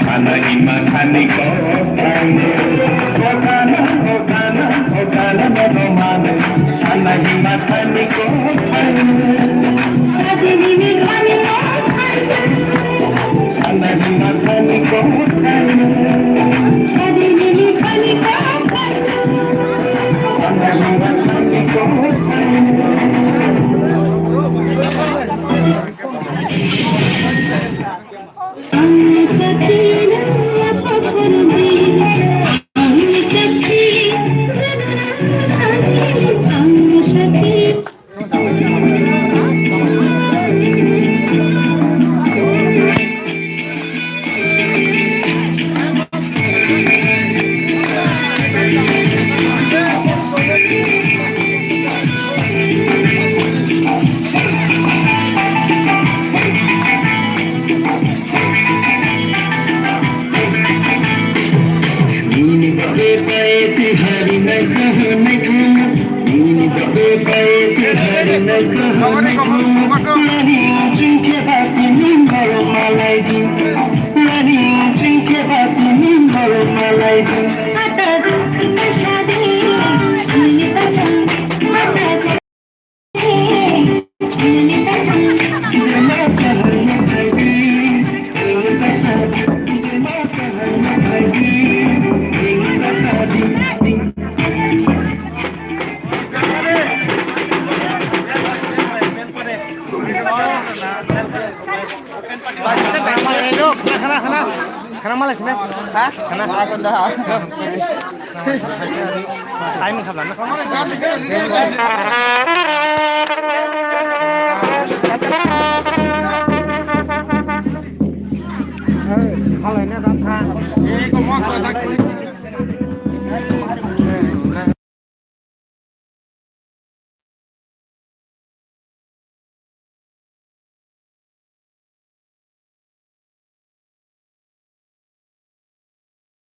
Anagi makhani ko kane, kokana kokana kokana bhagwan. Anagi makhani ko kane, adini makhani ko kane. Anagi makhani ko kane, adini makhani ko kane. Anagi makhani ko kane. Karena malas nih, hah? Karena aku dah. Time kapan? Kalau ini datang, kau mau datang?